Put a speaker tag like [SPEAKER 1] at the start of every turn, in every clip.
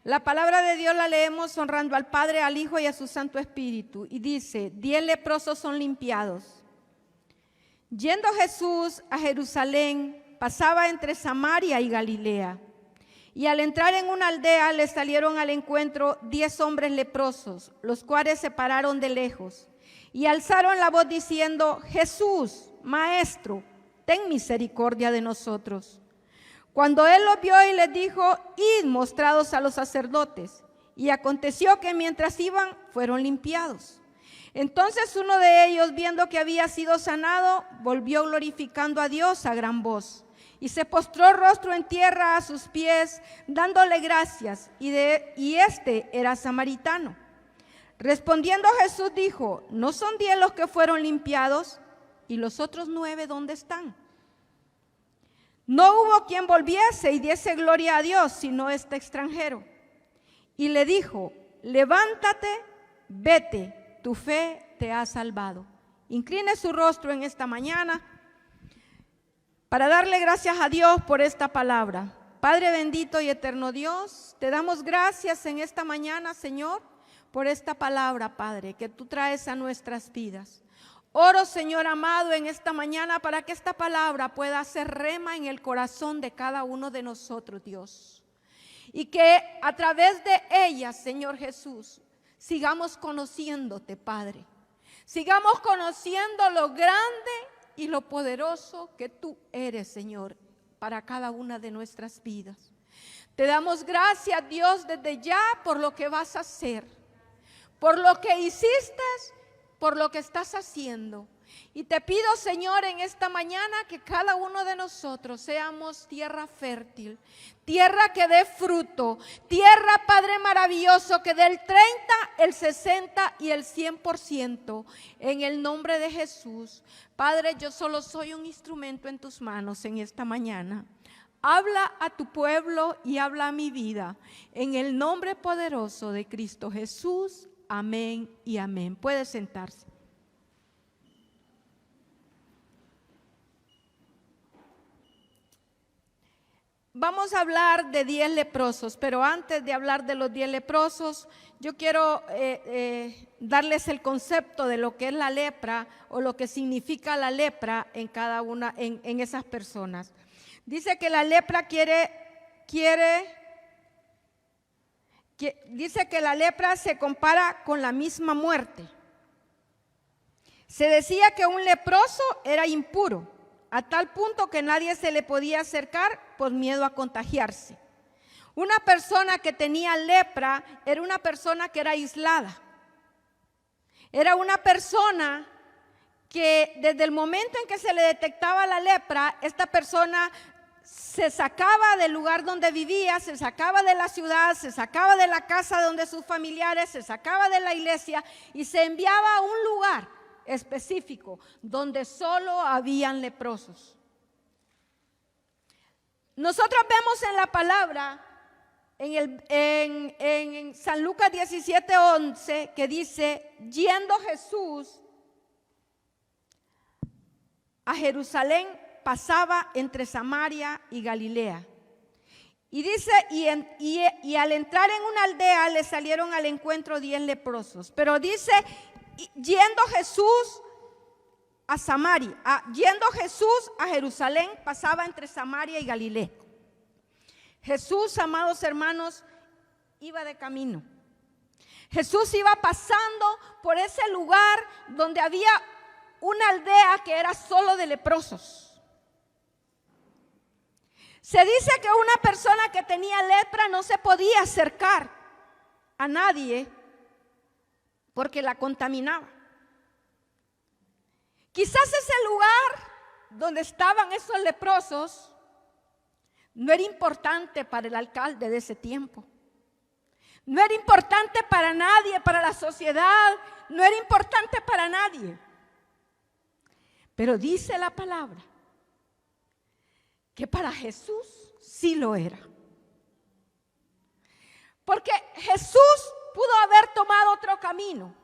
[SPEAKER 1] La palabra de Dios la leemos honrando al Padre, al Hijo y a su Santo Espíritu. Y dice, 10 leprosos son limpiados. Yendo Jesús a Jerusalén, pasaba entre Samaria y Galilea. Y al entrar en una aldea le salieron al encuentro 10 hombres leprosos, los cuales se pararon de lejos. Y alzaron la voz diciendo, Jesús, Maestro, ten misericordia de nosotros. Cuando él los vio y les dijo, id mostrados a los sacerdotes. Y aconteció que mientras iban, fueron limpiados. Entonces uno de ellos, viendo que había sido sanado, volvió glorificando a Dios a gran voz. Y se postró rostro en tierra a sus pies, dándole gracias. Y este era samaritano. Respondiendo Jesús dijo, ¿no son 10 los que fueron limpiados? ¿Y los otros 9 dónde están? No hubo quien volviese y diese gloria a Dios, sino este extranjero. Y le dijo, levántate, vete, tu fe te ha salvado. Incline su rostro en esta mañana para darle gracias a Dios por esta palabra. Padre bendito y eterno Dios, te damos gracias en esta mañana, Señor, por esta palabra, Padre, que tú traes a nuestras vidas. Oro, Señor amado, en esta mañana para que esta palabra pueda ser rema en el corazón de cada uno de nosotros, Dios. Y que a través de ella, Señor Jesús, sigamos conociéndote, Padre. Sigamos conociendo lo grande y lo poderoso que tú eres, Señor, para cada una de nuestras vidas. Te damos gracias, Dios, desde ya por lo que vas a hacer, por lo que hiciste, por lo que estás haciendo. Y te pido, Señor, en esta mañana que cada uno de nosotros seamos tierra fértil, tierra que dé fruto, tierra, Padre maravilloso, que dé el 30, el 60 y el 100%, en el nombre de Jesús. Padre, yo solo soy un instrumento en tus manos en esta mañana. Habla a tu pueblo y habla a mi vida, en el nombre poderoso de Cristo Jesús. Amén y amén. Puede sentarse. Vamos a hablar de 10 leprosos, pero antes de hablar de los 10 leprosos, yo quiero darles el concepto de lo que es la lepra o lo que significa la lepra en cada una, en esas personas. Dice que la lepra dice que la lepra se compara con la misma muerte. Se decía que un leproso era impuro, a tal punto que nadie se le podía acercar por miedo a contagiarse. Una persona que tenía lepra era una persona que era aislada. Era una persona que desde el momento en que se le detectaba la lepra, esta persona se sacaba del lugar donde vivía, se sacaba de la ciudad, se sacaba de la casa donde sus familiares, se sacaba de la iglesia y se enviaba a un lugar específico donde solo habían leprosos. Nosotros vemos en la palabra, en San Lucas 17:11, que dice, yendo Jesús a Jerusalén, pasaba entre Samaria y Galilea. Y dice, y al entrar en una aldea le salieron al encuentro 10 leprosos. Pero dice, yendo Jesús a Samaria, yendo Jesús a Jerusalén, pasaba entre Samaria y Galilea. Jesús, amados hermanos, iba de camino. Jesús iba pasando por ese lugar donde había una aldea que era solo de leprosos. Se dice que una persona que tenía lepra no se podía acercar a nadie porque la contaminaba. Quizás ese lugar donde estaban esos leprosos no era importante para el alcalde de ese tiempo. No era importante para nadie, para la sociedad, no era importante para nadie. Pero dice la palabra que para Jesús sí lo era. Porque Jesús pudo haber tomado otro camino,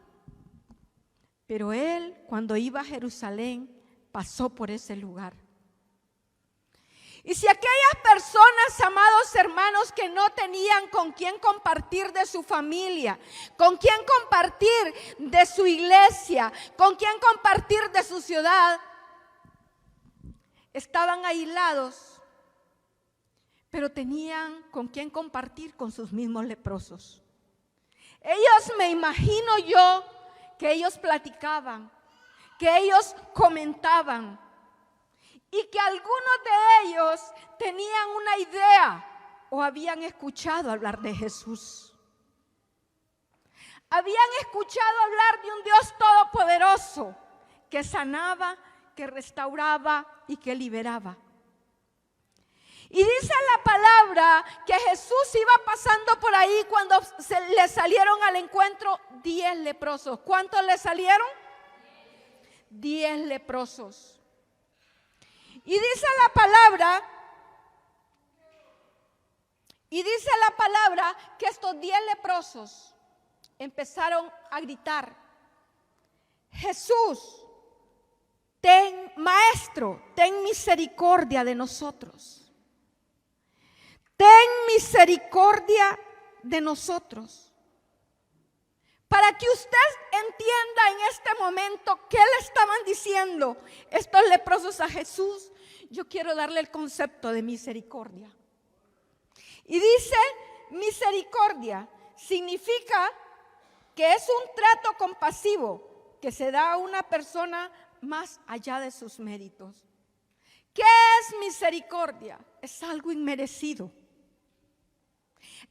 [SPEAKER 1] pero él, cuando iba a Jerusalén, pasó por ese lugar. Y si aquellas personas, amados hermanos, que no tenían con quién compartir de su familia, con quién compartir de su iglesia, con quién compartir de su ciudad, estaban aislados, pero tenían con quién compartir con sus mismos leprosos. Ellos, me imagino yo, que ellos platicaban, que ellos comentaban, y que algunos de ellos tenían una idea o habían escuchado hablar de Jesús. Habían escuchado hablar de un Dios todopoderoso que sanaba, que restauraba y que liberaba. Y dice la palabra que Jesús iba pasando por ahí cuando le salieron al encuentro 10 leprosos. ¿Cuántos le salieron? 10 leprosos. Y dice la palabra que estos 10 leprosos empezaron a gritar: Jesús, Maestro, ten misericordia de nosotros. Ten misericordia de nosotros. Para que usted entienda en este momento qué le estaban diciendo estos leprosos a Jesús, yo quiero darle el concepto de misericordia. Y dice, misericordia significa que es un trato compasivo que se da a una persona más allá de sus méritos. ¿Qué es misericordia? Es algo inmerecido.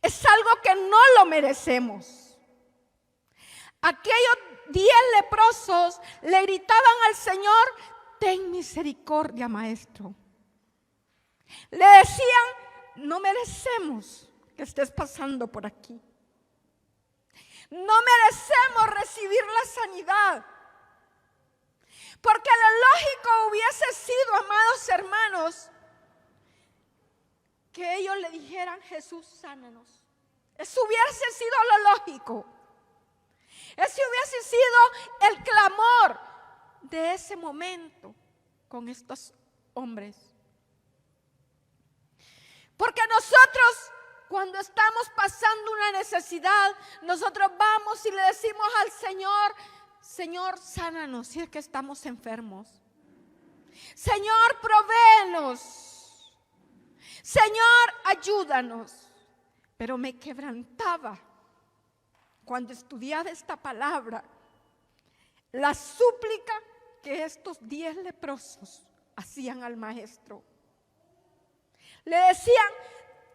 [SPEAKER 1] Es algo que no lo merecemos. Aquellos 10 leprosos le gritaban al Señor: ten misericordia, Maestro. Le decían: no merecemos que estés pasando por aquí. No merecemos recibir la sanidad. Porque lo lógico hubiese sido, amados hermanos, que ellos le dijeran: Jesús, sánanos. Eso hubiese sido lo lógico. Ese hubiese sido el clamor de ese momento con estos hombres. Porque nosotros, cuando estamos pasando una necesidad, nosotros vamos y le decimos al Señor: Señor, sánanos si es que estamos enfermos. Señor, provéenos. Señor, ayúdanos. Pero me quebrantaba cuando estudiaba esta palabra, la súplica que estos 10 leprosos hacían al Maestro. Le decían: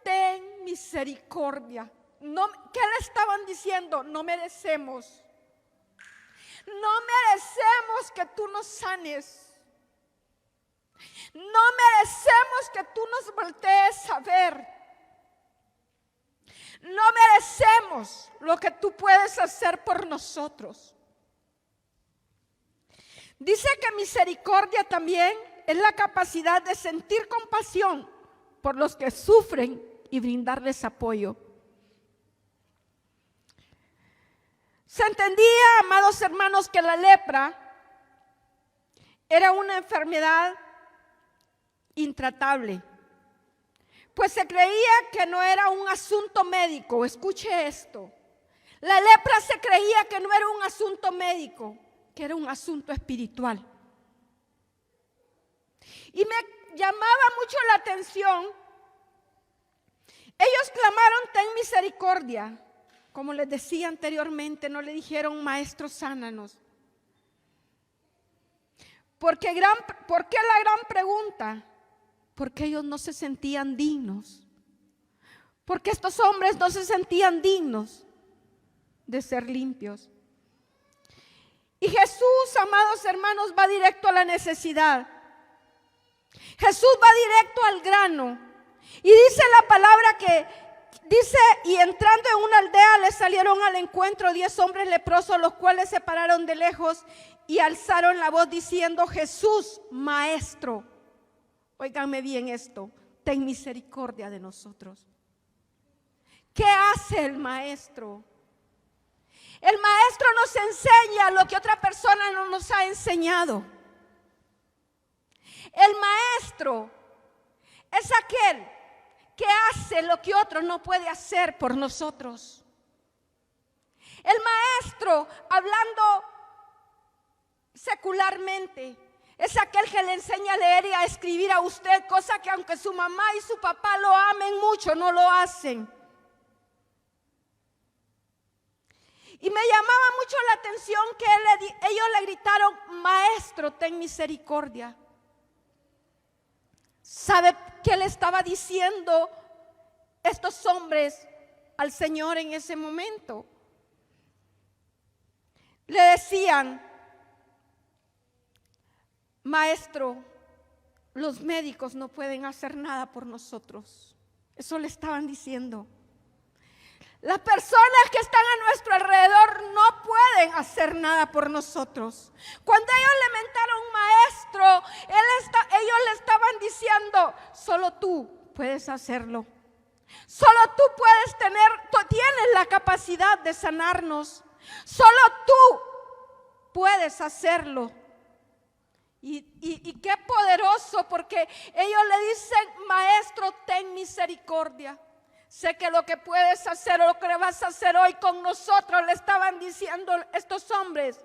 [SPEAKER 1] ten misericordia. No, ¿qué le estaban diciendo? No merecemos. No merecemos que tú nos sanes. No merecemos que tú nos voltees a ver. No merecemos lo que tú puedes hacer por nosotros. Dice que misericordia también es la capacidad de sentir compasión por los que sufren y brindarles apoyo. Se entendía, amados hermanos, que la lepra era una enfermedad intratable, pues se creía que no era un asunto médico. Escuche esto: la lepra se creía que no era un asunto médico, que era un asunto espiritual. Y me llamaba mucho la atención. Ellos clamaron: ten misericordia. Como les decía anteriormente, no le dijeron: Maestro, sánanos. ¿Por qué la gran pregunta? Porque ellos no se sentían dignos. Porque estos hombres no se sentían dignos de ser limpios. Y Jesús, amados hermanos, va directo a la necesidad. Jesús va directo al grano. Y dice la palabra que dice: y entrando en una aldea le salieron al encuentro 10 hombres leprosos, los cuales se pararon de lejos y alzaron la voz diciendo: Jesús, Maestro. Óiganme bien esto: ten misericordia de nosotros. ¿Qué hace el Maestro? El Maestro nos enseña lo que otra persona no nos ha enseñado. El Maestro es aquel que hace lo que otro no puede hacer por nosotros. El maestro, hablando secularmente, es aquel que le enseña a leer y a escribir a usted, cosa que aunque su mamá y su papá lo amen mucho, no lo hacen. Y me llamaba mucho la atención que ellos le gritaron: maestro, ten misericordia. ¿Sabe qué le estaba diciendo estos hombres al Señor en ese momento? Le decían: maestro, los médicos no pueden hacer nada por nosotros. Eso le estaban diciendo. Las personas que están a nuestro alrededor no pueden hacer nada por nosotros. Cuando ellos lamentaron maestro, ellos le estaban diciendo: solo tú puedes hacerlo. Solo tú tienes la capacidad de sanarnos. Solo tú puedes hacerlo. Y qué poderoso, porque ellos le dicen: maestro, ten misericordia. Sé que lo que puedes hacer o lo que vas a hacer hoy con nosotros, le estaban diciendo estos hombres,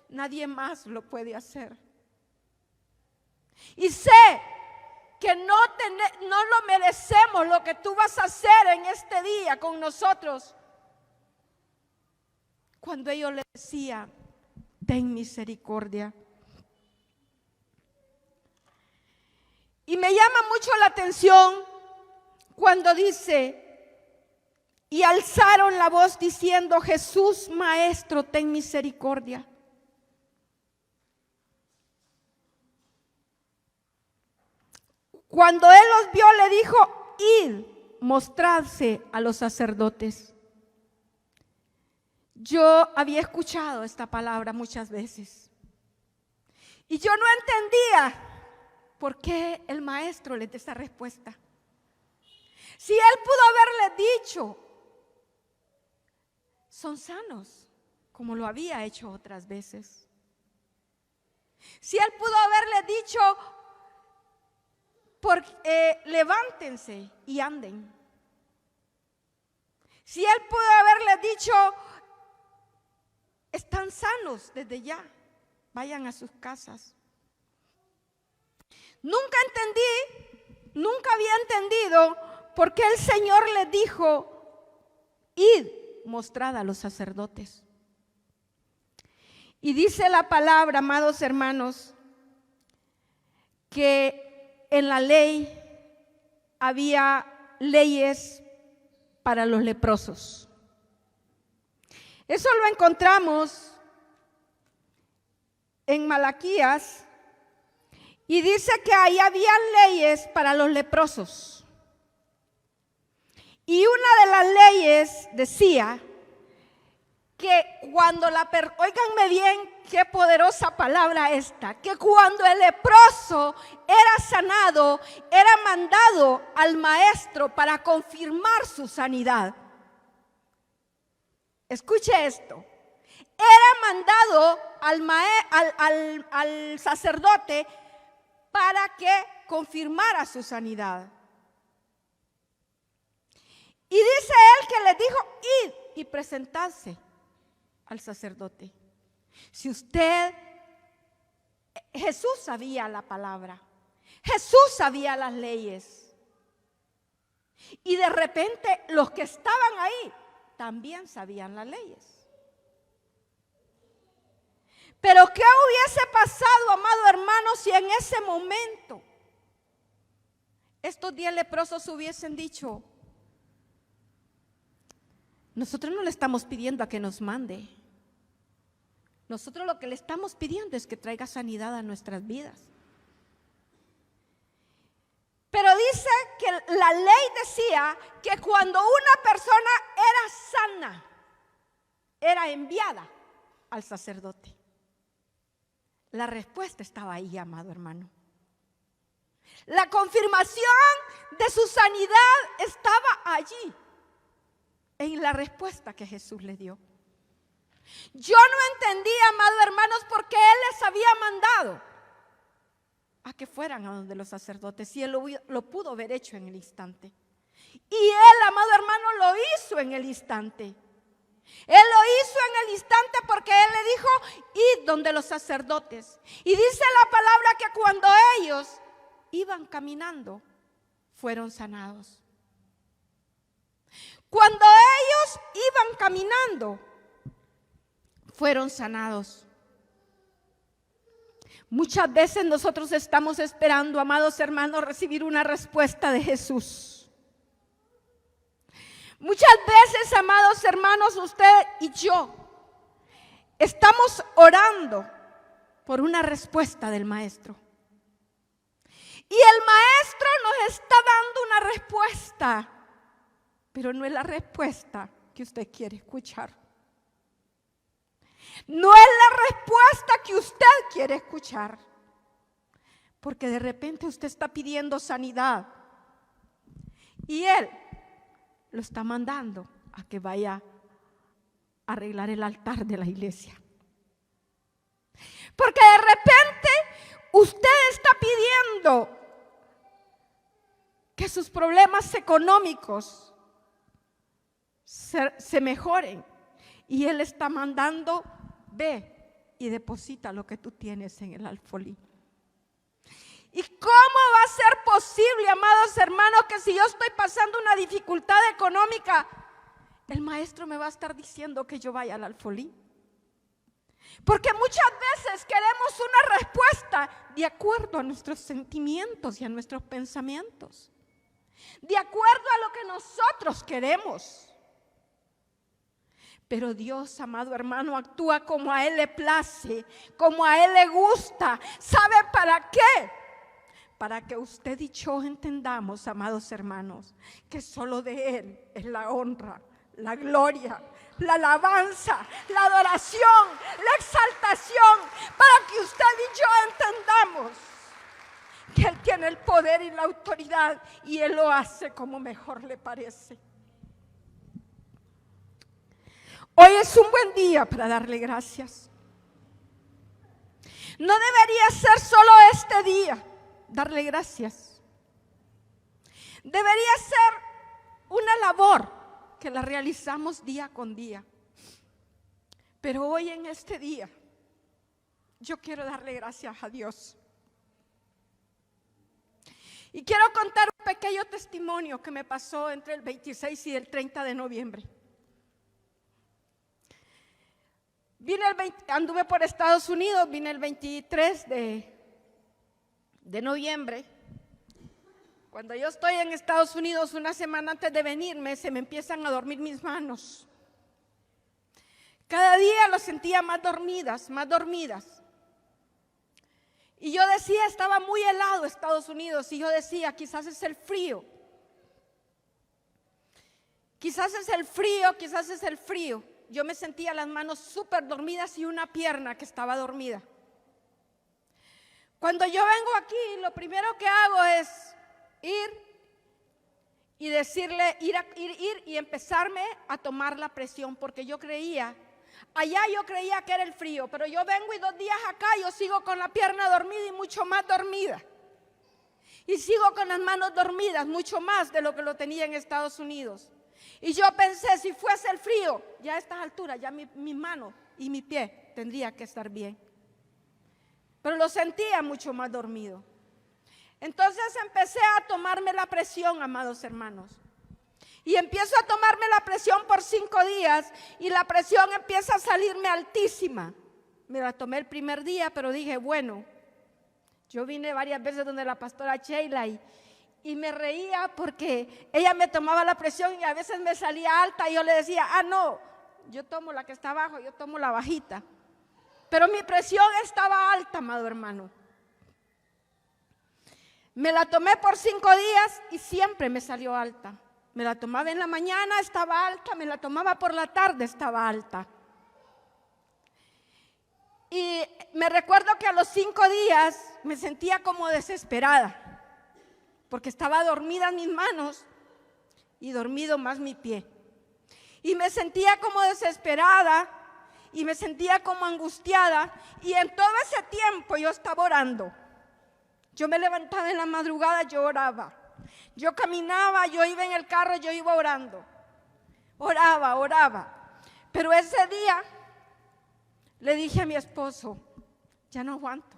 [SPEAKER 1] nadie más lo puede hacer. Y sé que no lo merecemos lo que tú vas a hacer en este día con nosotros. Cuando ellos le decían: ten misericordia. Y me llama mucho la atención cuando dice: y alzaron la voz diciendo: Jesús, maestro, ten misericordia. Cuando él los vio, le dijo: id, mostradse a los sacerdotes. Yo había escuchado esta palabra muchas veces y yo no entendía por qué el maestro les da esa respuesta. Si él pudo haberle dicho: son sanos, como lo había hecho otras veces. Si él pudo haberle dicho: levántense y anden. Si él pudo haberle dicho: están sanos desde ya, vayan a sus casas. Nunca había entendido por qué el Señor le dijo: id, mostrad a los sacerdotes. Y dice la palabra, amados hermanos, que en la ley había leyes para los leprosos. Eso lo encontramos en Malaquías y dice que ahí había leyes para los leprosos. Y una de las leyes decía que cuando óiganme bien, qué poderosa palabra esta, que cuando el leproso era sanado, era mandado al maestro para confirmar su sanidad. Escuche esto, era mandado al sacerdote para que confirmara su sanidad. Y dice él que les dijo: id y presentarse al sacerdote. Jesús sabía la palabra, Jesús sabía las leyes. Y de repente los que estaban ahí también sabían las leyes. Pero ¿qué hubiese pasado, amado hermano, si en ese momento estos 10 leprosos hubiesen dicho: nosotros no le estamos pidiendo a que nos mande, nosotros lo que le estamos pidiendo es que traiga sanidad a nuestras vidas? Pero dice que la ley decía que cuando una persona era sana, era enviada al sacerdote. La respuesta estaba ahí, amado hermano. La confirmación de su sanidad estaba allí, en la respuesta que Jesús le dio. Yo no entendía, amados hermanos, por qué Él les había mandado a que fueran a donde los sacerdotes, y él lo pudo haber hecho en el instante. Y él, amado hermano, lo hizo en el instante. Él lo hizo en el instante porque él le dijo: id donde los sacerdotes. Y dice la palabra que cuando ellos iban caminando, fueron sanados. Cuando ellos iban caminando, fueron sanados. Muchas veces nosotros estamos esperando, amados hermanos, recibir una respuesta de Jesús. Muchas veces, amados hermanos, usted y yo estamos orando por una respuesta del Maestro. Y el Maestro nos está dando una respuesta, pero no es la respuesta que usted quiere escuchar. No es la respuesta que usted quiere escuchar. Porque de repente usted está pidiendo sanidad y Él lo está mandando a que vaya a arreglar el altar de la iglesia. Porque de repente usted está pidiendo que sus problemas económicos se mejoren, y Él está mandando: ve y deposita lo que tú tienes en el alfolí. ¿Y cómo va a ser posible, amados hermanos, que si yo estoy pasando una dificultad económica, el Maestro me va a estar diciendo que yo vaya al alfolí? Porque muchas veces queremos una respuesta de acuerdo a nuestros sentimientos y a nuestros pensamientos, de acuerdo a lo que nosotros queremos. Pero Dios, amado hermano, actúa como a Él le place, como a Él le gusta. ¿Sabe para qué? Para que usted y yo entendamos, amados hermanos, que solo de Él es la honra, la gloria, la alabanza, la adoración, la exaltación, para que usted y yo entendamos que Él tiene el poder y la autoridad, y Él lo hace como mejor le parece. Hoy es un buen día para darle gracias. No debería ser solo este día darle gracias. Debería ser una labor que la realizamos día con día. Pero hoy, en este día, yo quiero darle gracias a Dios. Y quiero contar un pequeño testimonio que me pasó entre el 26 y el 30 de noviembre. Anduve por Estados Unidos, vine el 23 de noviembre. Cuando yo estoy en Estados Unidos, una semana antes de venirme, se me empiezan a dormir mis manos. Cada día lo sentía más dormidas, más dormidas. Y yo decía, estaba muy helado Estados Unidos, y yo decía, quizás es el frío. Quizás es el frío, quizás es el frío. Yo me sentía las manos súper dormidas y una pierna que estaba dormida. Cuando yo vengo aquí, lo primero que hago es ir y decirle, ir y empezarme a tomar la presión, porque yo creía, allá yo creía que era el frío, pero yo vengo y 2 días acá yo sigo con la pierna dormida y mucho más dormida. Y sigo con las manos dormidas, mucho más de lo que lo tenía en Estados Unidos. Y yo pensé, si fuese el frío, ya a estas alturas, ya mi mano y mi pie tendría que estar bien. Pero lo sentía mucho más dormido. Entonces empecé a tomarme la presión, amados hermanos. Y empiezo a tomarme la presión por 5 días y la presión empieza a salirme altísima. Me la tomé el primer día, pero dije, bueno, yo vine varias veces donde la pastora Sheila y me reía porque ella me tomaba la presión y a veces me salía alta y yo le decía, no, yo tomo la que está abajo, yo tomo la bajita. Pero mi presión estaba alta, amado hermano. Me la tomé por 5 días y siempre me salió alta. Me la tomaba en la mañana, estaba alta, me la tomaba por la tarde, estaba alta. Y me recuerdo que a los 5 días me sentía como desesperada, porque estaba dormida en mis manos y dormido más mi pie. Y me sentía como desesperada y me sentía como angustiada, y en todo ese tiempo yo estaba orando. Yo me levantaba en la madrugada, yo oraba. Yo caminaba, yo iba en el carro, yo iba orando. Oraba. Pero ese día le dije a mi esposo, ya no aguanto,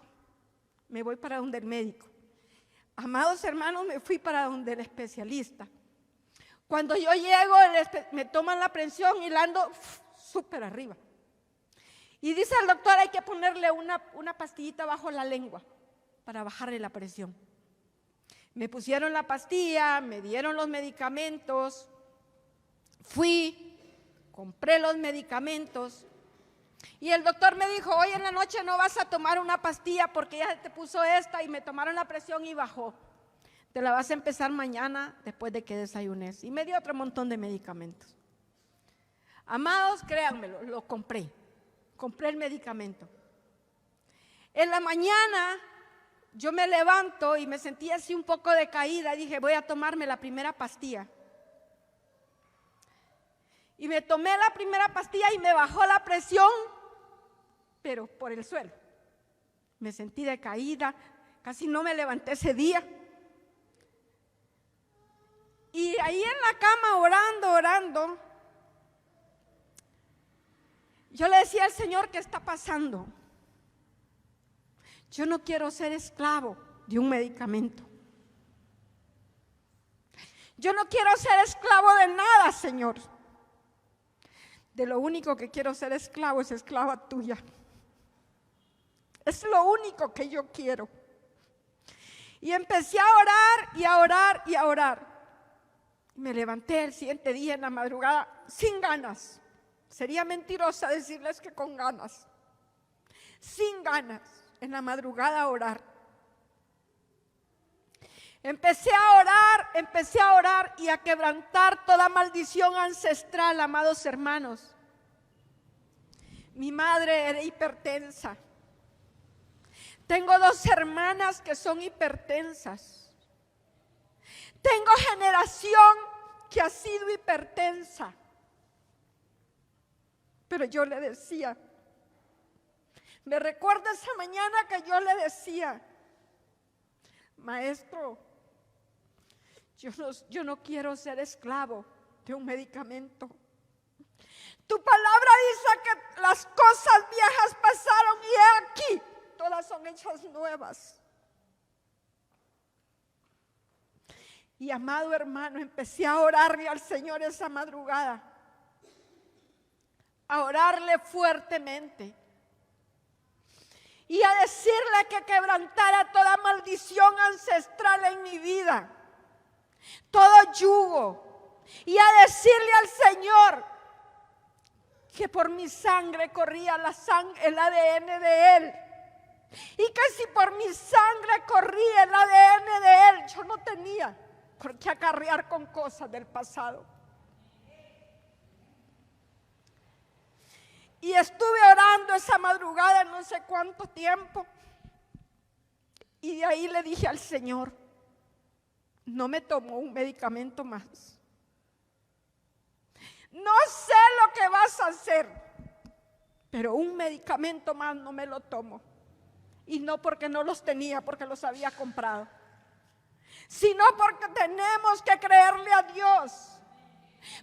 [SPEAKER 1] me voy para donde el médico. Amados hermanos, me fui para donde el especialista. Cuando yo llego, me toman la presión y la ando súper arriba. Y dice el doctor, hay que ponerle una pastillita bajo la lengua para bajarle la presión. Me pusieron la pastilla, me dieron los medicamentos, fui, compré los medicamentos y el doctor me dijo, hoy en la noche no vas a tomar una pastilla porque ya te puso esta, y me tomaron la presión y bajó. Te la vas a empezar mañana después de que desayunes. Y me dio otro montón de medicamentos. Amados, créanmelo, lo compré el medicamento. En la mañana yo me levanto y me sentí así un poco decaída. Dije, voy a tomarme la primera pastilla. Y me tomé la primera pastilla y me bajó la presión, pero por el suelo. Me sentí decaída, casi no me levanté ese día. Y ahí en la cama orando, yo le decía al Señor, ¿qué está pasando? Yo no quiero ser esclavo de un medicamento. Yo no quiero ser esclavo de nada, Señor. De lo único que quiero ser esclavo es esclava tuya. Es lo único que yo quiero. Y empecé a orar y a orar y a orar. Me levanté el siguiente día en la madrugada sin ganas. Sería mentirosa decirles que con ganas. Sin ganas, en la madrugada a orar. Empecé a orar y a quebrantar toda maldición ancestral, amados hermanos. Mi madre era hipertensa. Tengo 2 hermanas que son hipertensas. Tengo generación que ha sido hipertensa. Pero yo le decía, me recuerdo esa mañana que yo le decía, maestro, yo no quiero ser esclavo de un medicamento. Tu palabra dice que las cosas viejas pasaron y he aquí, todas son hechas nuevas. Y amado hermano, empecé a orarle al Señor esa madrugada, a orarle fuertemente y a decirle que quebrantara toda maldición ancestral en mi vida, todo yugo, y a decirle al Señor que por mi sangre corría el ADN de Él, y que si por mi sangre corría el ADN de Él, yo no tenía por qué acarrear con cosas del pasado. Y estuve orando esa madrugada no sé cuánto tiempo. Y de ahí le dije al Señor, no me tomo un medicamento más. No sé lo que vas a hacer, pero un medicamento más no me lo tomo. Y no porque no los tenía, porque los había comprado, sino porque tenemos que creerle a Dios.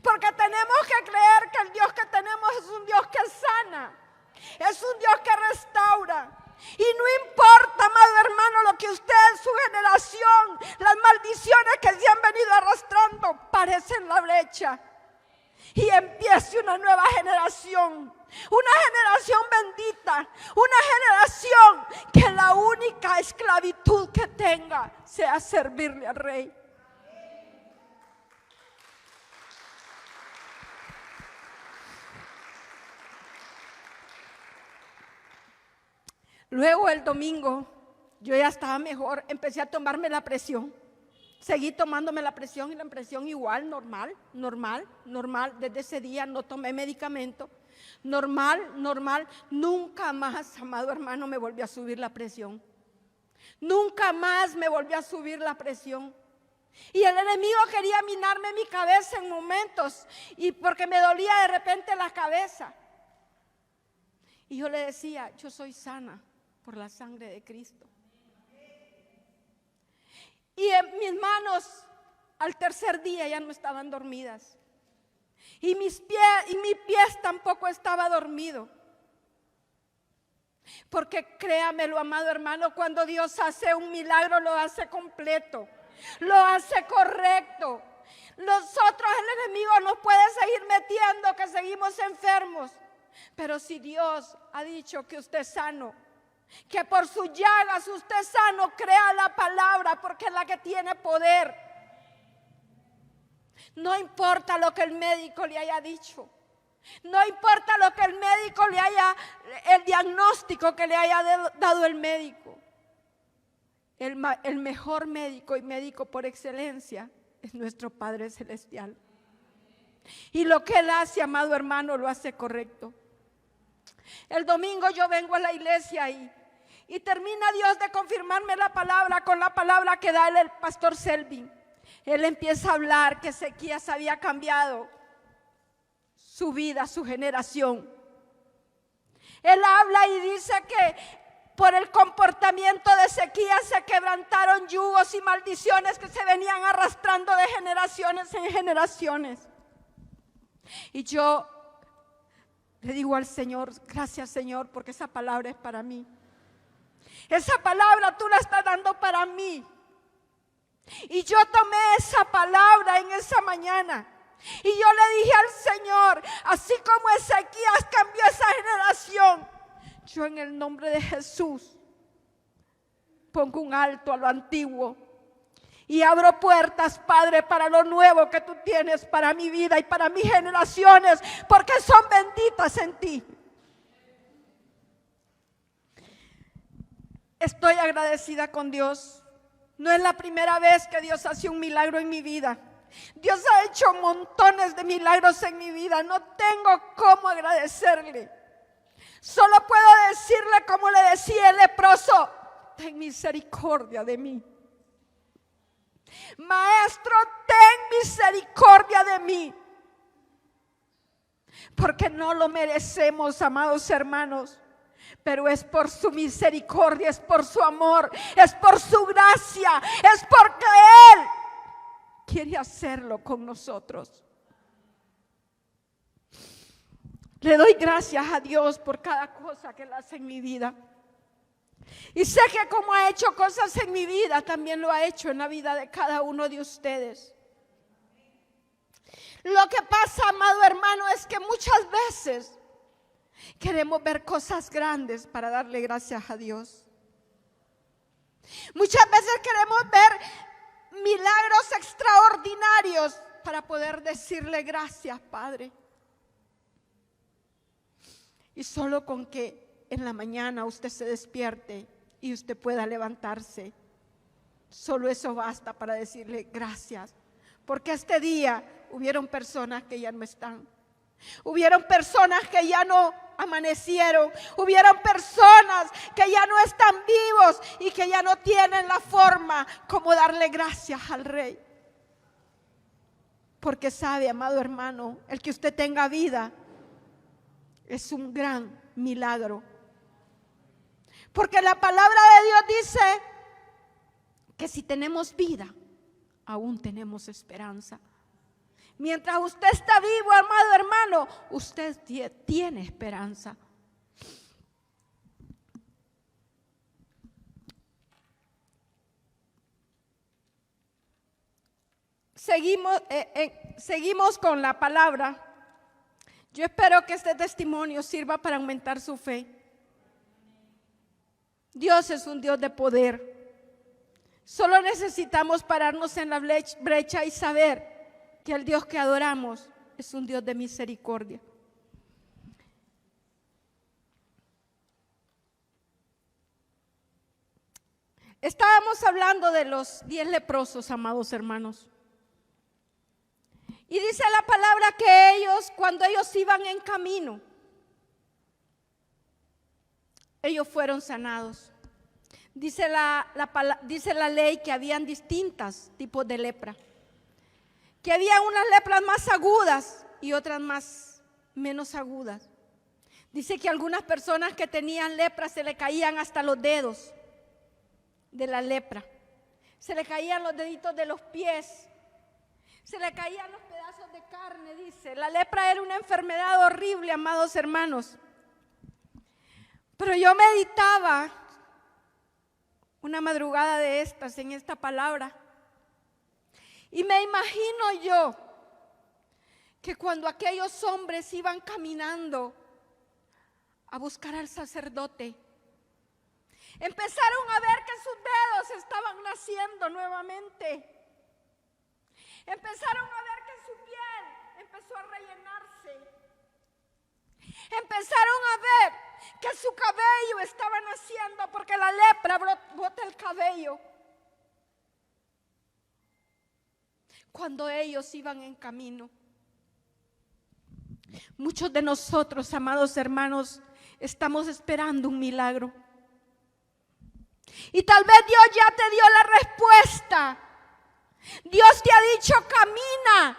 [SPEAKER 1] Porque tenemos que creer que el Dios que tenemos es un Dios que sana, es un Dios que restaura. Y no importa, amado hermano, lo que usted, su generación, las maldiciones que se han venido arrastrando, parecen la brecha. Y empiece una nueva generación, una generación bendita, una generación que la única esclavitud que tenga sea servirle al Rey. Luego el domingo yo ya estaba mejor, empecé a tomarme la presión. Seguí tomándome la presión y la presión igual, normal. Desde ese día no tomé medicamento. Normal. Nunca más, amado hermano, me volvió a subir la presión. Nunca más me volvió a subir la presión. Y el enemigo quería minarme mi cabeza en momentos, y porque me dolía de repente la cabeza. Y yo le decía, yo soy sana por la sangre de Cristo. Y en mis manos al tercer día ya no estaban dormidas. Y mis pies tampoco estaba dormido. Porque créamelo, amado hermano, cuando Dios hace un milagro lo hace completo, lo hace correcto. Nosotros, el enemigo nos puede seguir metiendo que seguimos enfermos. Pero si Dios ha dicho que usted es sano, que por sus llagas usted es sano, crea la palabra porque es la que tiene poder. No importa lo que el médico le haya dicho. No importa lo que el médico el diagnóstico que le haya dado el médico. El mejor médico y médico por excelencia es nuestro Padre Celestial. Y lo que Él hace, amado hermano, lo hace correcto. El domingo yo vengo a la iglesia y termina Dios de confirmarme la palabra con la palabra que da el pastor Selvin. Él empieza a hablar que Ezequías había cambiado su vida, su generación. Él habla y dice que por el comportamiento de Ezequías se quebrantaron yugos y maldiciones que se venían arrastrando de generaciones en generaciones. Y yo le digo al Señor, gracias Señor, porque esa palabra es para mí. Esa palabra tú la estás dando para mí. Y yo tomé esa palabra en esa mañana. Y yo le dije al Señor, así como Ezequías cambió esa generación, yo en el nombre de Jesús pongo un alto a lo antiguo y abro puertas, Padre, para lo nuevo que tú tienes para mi vida y para mis generaciones, porque son benditas en ti. Estoy agradecida con Dios. No es la primera vez que Dios hace un milagro en mi vida. Dios ha hecho montones de milagros en mi vida. No tengo cómo agradecerle. Solo puedo decirle como le decía el leproso: ten misericordia de mí. Maestro, ten misericordia de mí. Porque no lo merecemos, amados hermanos. Pero es por su misericordia, es por su amor, es por su gracia, es porque Él quiere hacerlo con nosotros. Le doy gracias a Dios por cada cosa que Él hace en mi vida. Y sé que como ha hecho cosas en mi vida, también lo ha hecho en la vida de cada uno de ustedes. Lo que pasa, amado hermano, es que muchas veces queremos ver cosas grandes para darle gracias a Dios. Muchas veces queremos ver milagros extraordinarios para poder decirle gracias, Padre. Y solo con que en la mañana usted se despierte y usted pueda levantarse, solo eso basta para decirle gracias. Porque este día hubieron personas que ya no están. Hubieron personas que ya no amanecieron. Hubieron personas que ya no están vivos y que ya no tienen la forma como darle gracias al Rey. Porque sabe, amado hermano, el que usted tenga vida es un gran milagro. Porque la palabra de Dios dice que si tenemos vida, aún tenemos esperanza. Mientras usted está vivo, amado hermano, usted tiene esperanza. Seguimos con la palabra. Yo espero que este testimonio sirva para aumentar su fe. Dios es un Dios de poder. Solo necesitamos pararnos en la brecha y saber que el Dios que adoramos es un Dios de misericordia. Estábamos hablando de los 10 leprosos, amados hermanos. Y dice la palabra que ellos, cuando ellos iban en camino, ellos fueron sanados. Dice la ley que habían distintos tipos de lepra. Que había unas lepras más agudas y otras menos agudas. Dice que algunas personas que tenían lepra se le caían hasta los dedos de la lepra. Se le caían los deditos de los pies. Se le caían los pedazos de carne, dice. La lepra era una enfermedad horrible, amados hermanos. Pero yo meditaba una madrugada de estas en esta palabra. Y me imagino yo que cuando aquellos hombres iban caminando a buscar al sacerdote, empezaron a ver que sus dedos estaban naciendo nuevamente. Empezaron a ver que su piel empezó a rellenarse. Empezaron a ver que su cabello estaba naciendo, porque la lepra bota el cabello. Cuando ellos iban en camino, muchos de nosotros, amados hermanos, estamos esperando un milagro. Y tal vez Dios ya te dio la respuesta. Dios te ha dicho camina,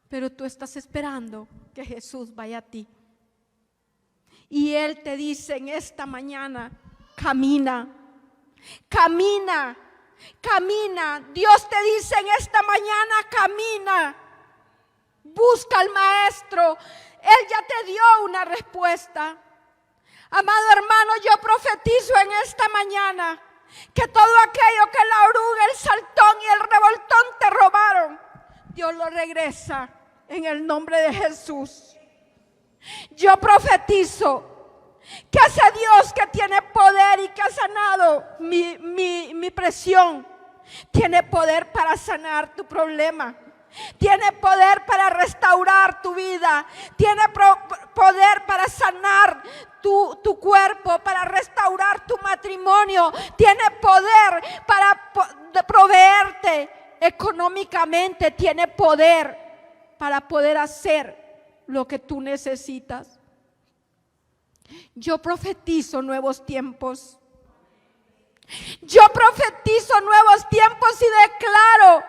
[SPEAKER 1] pero tú estás esperando que Jesús vaya a ti. Y Él te dice en esta mañana, camina, camina, camina. Dios te dice en esta mañana, camina. Busca al Maestro. Él ya te dio una respuesta. Amado hermano, yo profetizo en esta mañana que todo aquello que la oruga, el saltón y el revoltón te robaron, Dios lo regresa en el nombre de Jesús. Yo profetizo que ese Dios que tiene poder y que ha sanado mi presión, tiene poder para sanar tu problema. Tiene poder para restaurar tu vida. Tiene poder para sanar tu cuerpo, para restaurar tu matrimonio. Tiene poder para proveerte económicamente. Tiene poder para poder hacer lo que tú necesitas. Yo profetizo nuevos tiempos. Yo profetizo nuevos tiempos y declaro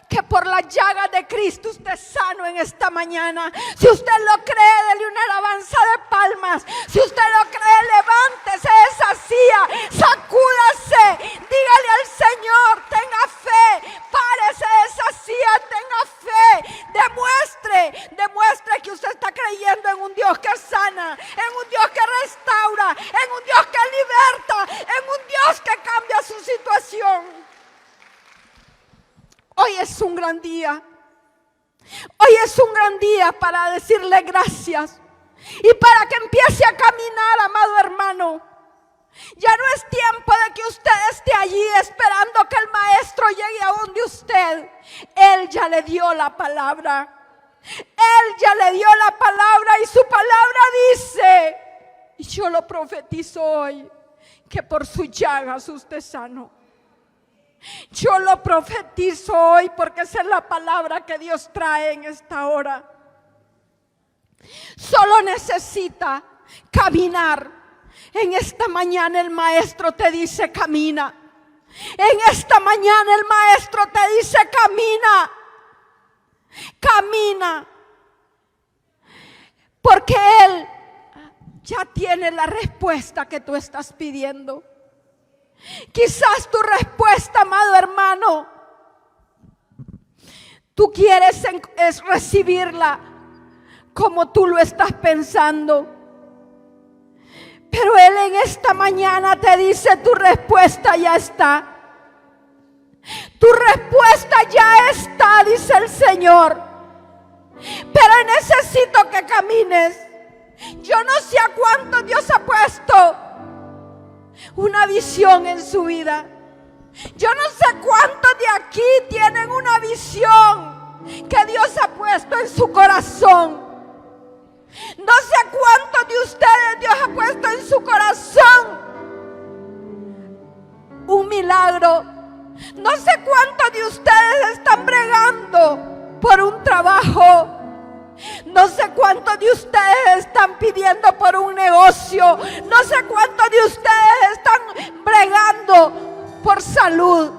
[SPEAKER 1] que por la llaga de Cristo usted es sano en esta mañana. Si usted lo cree, dele una alabanza de palmas. Si usted lo cree, levántese de esa silla, sacúdase, dígale al Señor, tenga fe, párese de esa silla, tenga fe, demuestre que usted está creyendo en un Dios que sana, en un Dios que restaura, en un Dios que liberta, en un Dios que cambia su situación. Hoy es un gran día. Hoy es un gran día para decirle gracias y para que empiece a caminar, amado hermano. Ya no es tiempo de que usted esté allí esperando que el Maestro llegue a donde usted. Él ya le dio la palabra. Él ya le dio la palabra y su palabra dice, y yo lo profetizo hoy, que por sus llagas usted es sano. Yo lo profetizo hoy porque esa es la palabra que Dios trae en esta hora. Solo necesita caminar. En esta mañana el Maestro te dice camina. En esta mañana el Maestro te dice camina. Camina. Porque Él ya tiene la respuesta que tú estás pidiendo. Quizás tu respuesta, amado hermano, tú quieres es recibirla como tú lo estás pensando. Pero Él en esta mañana te dice, tu respuesta ya está. Tu respuesta ya está, dice el Señor. Pero necesito que camines. Yo no sé a cuánto Dios ha puesto una visión en su vida. Yo no sé cuántos de aquí tienen una visión que Dios ha puesto en su corazón. No sé cuántos de ustedes Dios ha puesto en su corazón un milagro. No sé cuántos de ustedes están bregando por un trabajo. No sé cuántos de ustedes están pidiendo por un negocio. No sé cuántos de ustedes están bregando por salud.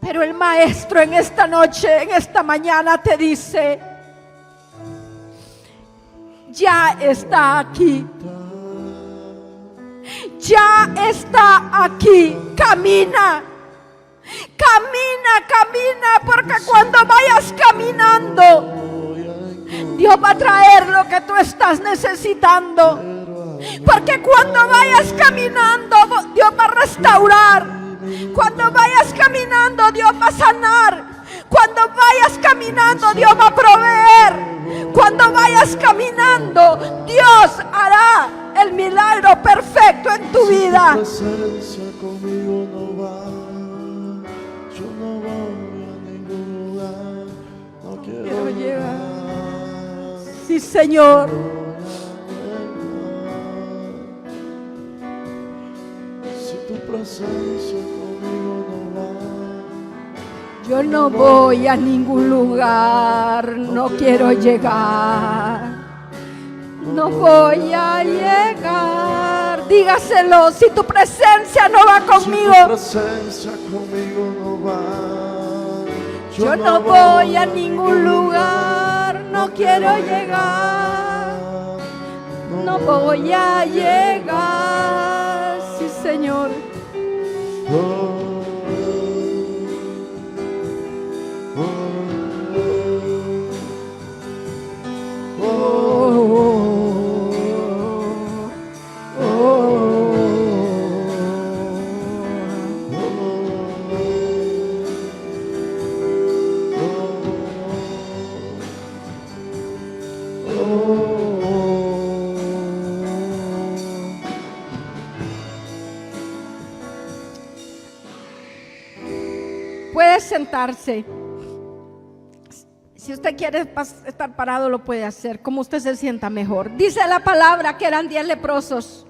[SPEAKER 1] Pero el Maestro en esta noche, en esta mañana te dice, ya está aquí. Ya está aquí. Camina. Camina, camina, porque cuando vayas caminando, Dios va a traer lo que tú estás necesitando. Porque cuando vayas caminando, Dios va a restaurar. Cuando vayas caminando, Dios va a sanar. Cuando vayas caminando, Dios va a proveer. Cuando vayas caminando, Dios hará el milagro perfecto en tu vida.
[SPEAKER 2] Tu presencia conmigo no va. Yo no voy a ningún lugar. No quiero llegar.
[SPEAKER 1] Sí, Señor.
[SPEAKER 2] Si tu presencia conmigo no va.
[SPEAKER 1] Yo no voy a ningún lugar, no quiero llegar, no voy a llegar. Dígaselo, si tu presencia no va conmigo,
[SPEAKER 2] Si tu presencia conmigo no va.
[SPEAKER 1] yo no voy a ningún lugar, no quiero llegar, no voy a llegar. Sí, Señor. Puede sentarse. Si usted quiere estar parado, lo puede hacer, como usted se sienta mejor. Dice la palabra que eran 10 leprosos.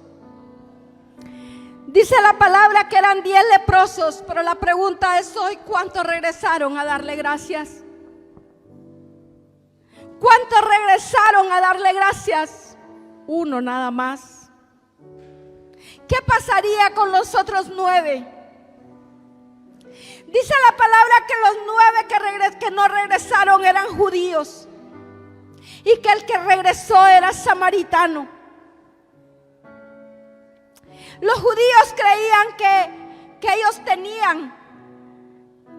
[SPEAKER 1] Dice la palabra que eran 10 leprosos, pero la pregunta es hoy, ¿cuántos regresaron a darle gracias? ¿Cuántos regresaron a darle gracias? Uno nada más. ¿Qué pasaría con los otros 9? Dice la palabra que los 9 que no regresaron eran judíos y que el que regresó era samaritano. Los judíos creían que ellos tenían,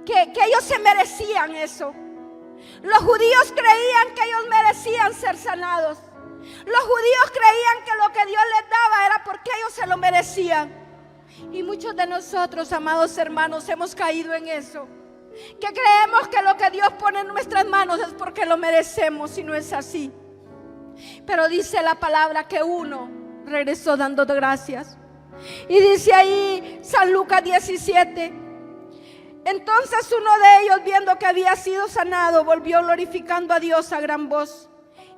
[SPEAKER 1] que ellos se merecían eso. Los judíos creían que ellos merecían ser sanados. Los judíos creían que lo que Dios les daba era porque ellos se lo merecían. Y muchos de nosotros, amados hermanos, hemos caído en eso, que creemos que lo que Dios pone en nuestras manos es porque lo merecemos, y no es así. Pero dice la palabra que uno regresó dando gracias. Y dice ahí San Lucas 17: entonces uno de ellos, viendo que había sido sanado, volvió glorificando a Dios a gran voz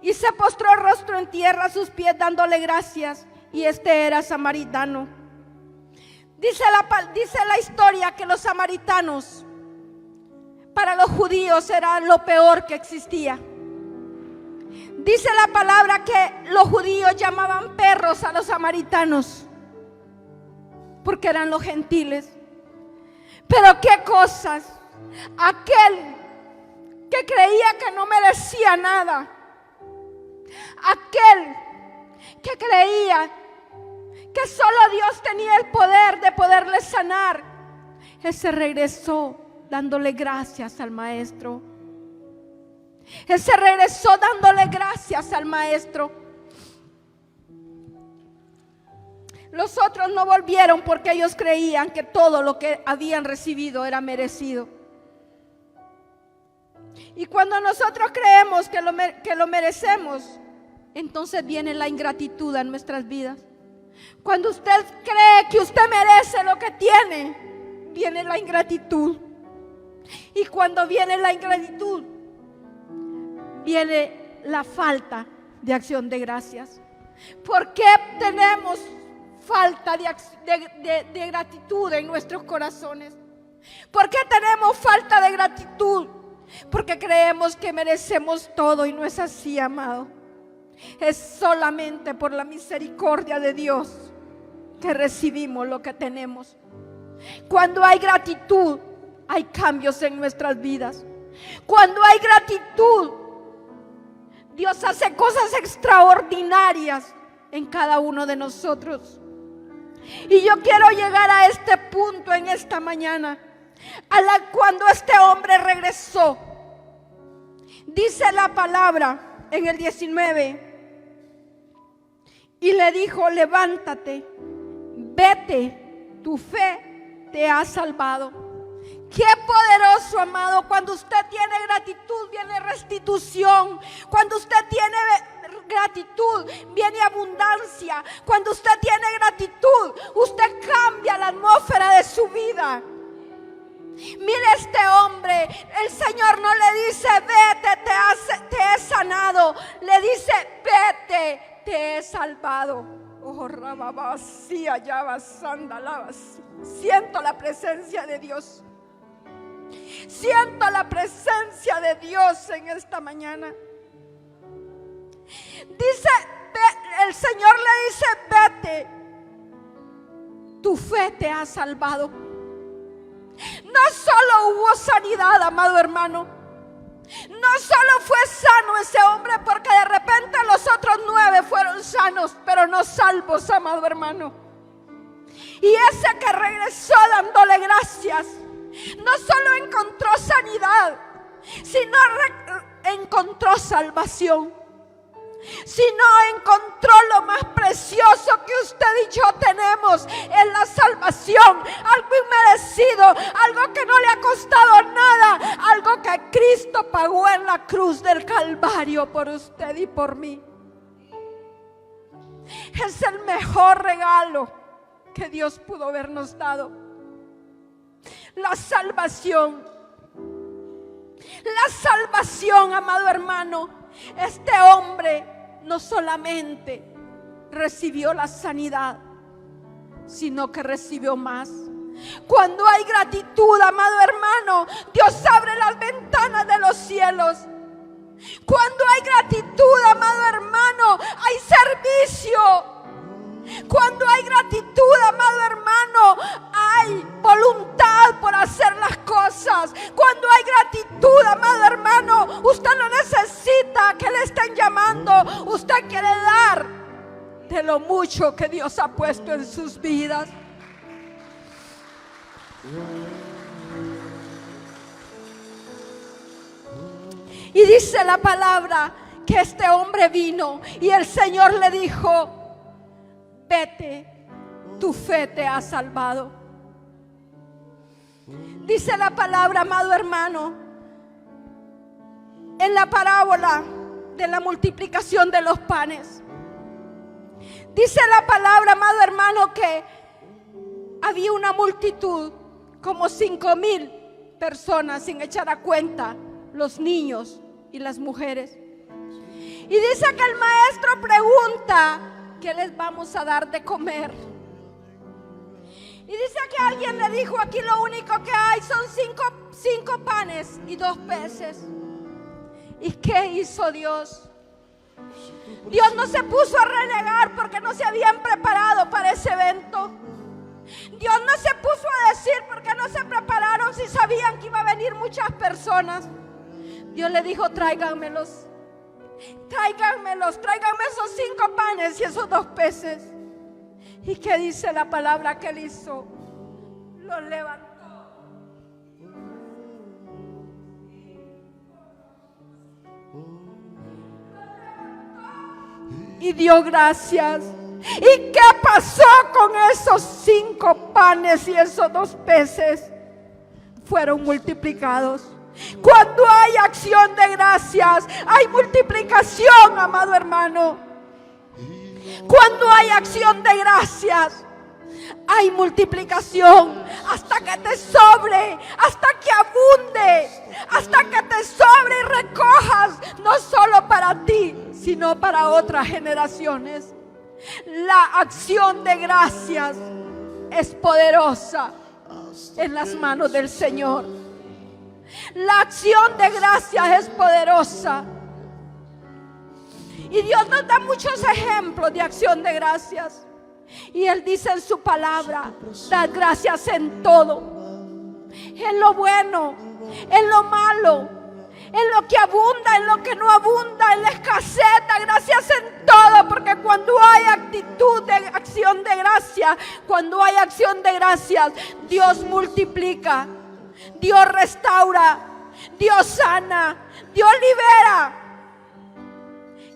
[SPEAKER 1] y se postró rostro en tierra a sus pies dándole gracias, y este era samaritano. Dice la historia que los samaritanos para los judíos era lo peor que existía. Dice la palabra que los judíos llamaban perros a los samaritanos porque eran los gentiles. Pero qué cosas, aquel que creía que no merecía nada, aquel que creía que solo Dios tenía el poder de poderle sanar, él se regresó dándole gracias al maestro. Él se regresó dándole gracias al maestro. Los otros no volvieron porque ellos creían que todo lo que habían recibido era merecido. Y cuando nosotros creemos que lo merecemos, entonces viene la ingratitud a nuestras vidas. Cuando usted cree que usted merece lo que tiene, viene la ingratitud. Y cuando viene la ingratitud, viene la falta de acción de gracias. ¿Por qué tenemos falta de gratitud en nuestros corazones? ¿Por qué tenemos falta de gratitud? Porque creemos que merecemos todo, y no es así, amado. Es solamente por la misericordia de Dios que recibimos lo que tenemos. Cuando hay gratitud, hay cambios en nuestras vidas. Cuando hay gratitud, Dios hace cosas extraordinarias en cada uno de nosotros. Y yo quiero llegar a este punto en esta mañana, Cuando este hombre regresó, dice la palabra en el 19, y le dijo: levántate, vete, tu fe te ha salvado. Qué poderoso, amado. Cuando usted tiene gratitud, viene restitución. Cuando usted tiene gratitud, viene abundancia. Cuando usted tiene gratitud, usted cambia la atmósfera de su vida. Mire este hombre, el Señor no le dice: vete, te he sanado. Le dice: vete, te he salvado. Oh, rababasí, allá vas, andalabas. Siento la presencia de Dios. Siento la presencia de Dios en esta mañana. Dice, el Señor le dice: vete, tu fe te ha salvado. No solo hubo sanidad, amado hermano. No solo fue sano ese hombre, porque de repente los otros 9 fueron sanos, pero no salvos, amado hermano. Y ese que regresó dándole gracias, no solo encontró sanidad, sino encontró salvación, sino encontró lo más precioso que usted y yo tenemos, en la salvación. Algo inmerecido, algo que no le ha costado nada, algo que Cristo pagó en la cruz del Calvario por usted y por mí. Es el mejor regalo que Dios pudo habernos dado. La salvación, amado hermano. Este hombre no solamente recibió la sanidad, sino que recibió más. Cuando hay gratitud, amado hermano, Dios abre las ventanas de los cielos. Cuando hay gratitud, amado hermano, hay servicio. Cuando hay gratitud, amado hermano, hay voluntad por hacer las cosas. Cuando hay gratitud, amado hermano, usted no necesita que le estén llamando. Usted quiere dar de lo mucho que Dios ha puesto en sus vidas. Y dice la palabra que este hombre vino y el Señor le dijo: vete, tu fe te ha salvado. Dice la palabra, amado hermano, en la parábola de la multiplicación de los panes. Dice la palabra, amado hermano, que había una multitud, como 5,000 personas, sin echar a cuenta los niños y las mujeres. Y dice que el maestro pregunta: ¿qué les vamos a dar de comer? Y dice que alguien le dijo: aquí lo único que hay son cinco panes y 2 peces. ¿Y qué hizo Dios? Dios no se puso a renegar porque no se habían preparado para ese evento. Dios no se puso a decir porque no se prepararon si sabían que iba a venir muchas personas. Dios le dijo: tráiganmelos. Tráiganme esos 5 panes y esos 2 peces. ¿Y qué dice la palabra que él hizo? Los levantó. Y dio gracias. ¿Y qué pasó con esos 5 panes y esos 2 peces? Fueron multiplicados. Cuando hay acción de gracias, hay multiplicación, amado hermano. Cuando hay acción de gracias, hay multiplicación, hasta que te sobre, hasta que abunde, hasta que te sobre y recojas, no solo para ti, sino para otras generaciones. La acción de gracias es poderosa en las manos del Señor. La acción de gracias es poderosa. Y Dios nos da muchos ejemplos de acción de gracias. Y Él dice en su palabra: dad gracias en todo, en lo bueno, en lo malo, en lo que abunda, en lo que no abunda, en la escasez. Da gracias en todo, porque cuando hay actitud de acción de gracia, cuando hay acción de gracias, Dios multiplica. Dios restaura, Dios sana, Dios libera.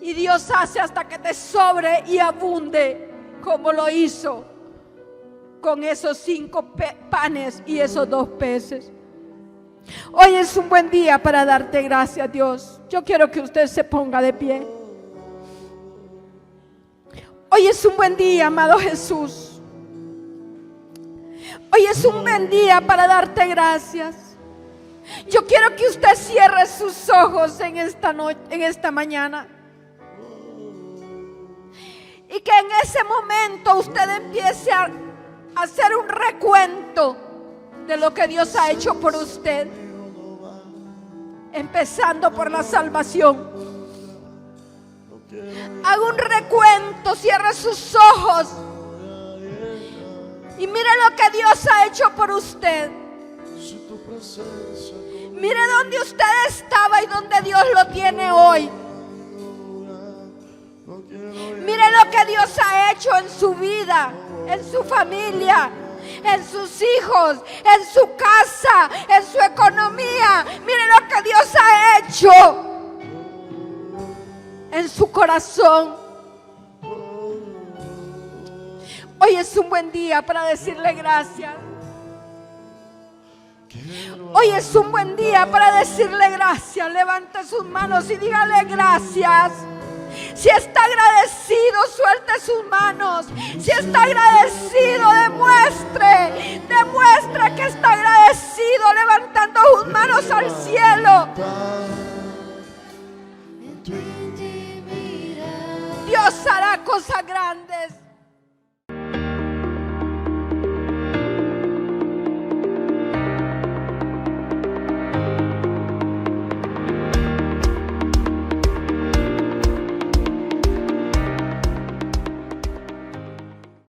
[SPEAKER 1] Y Dios hace hasta que te sobre y abunde, como lo hizo con esos 5 panes y esos 2 peces. Hoy es un buen día para darte gracias, Dios. Yo quiero que usted se ponga de pie. Hoy es un buen día, amado Jesús. Hoy es un buen día para darte gracias. Yo quiero que usted cierre sus ojos en esta mañana. Y que en ese momento usted empiece a hacer un recuento de lo que Dios ha hecho por usted, empezando por la salvación. Haga un recuento, cierre sus ojos y mire lo que Dios ha hecho por usted. Mire dónde usted estaba y dónde Dios lo tiene hoy. Mire lo que Dios ha hecho en su vida, en su familia, en sus hijos, en su casa, en su economía. Mire lo que Dios ha hecho en su corazón. Hoy es un buen día para decirle gracias. Hoy es un buen día para decirle gracias. Levante sus manos y dígale gracias. Si está agradecido, suelte sus manos. Si está agradecido, demuestre que está agradecido, levantando sus manos al cielo. Dios hará cosas grandes.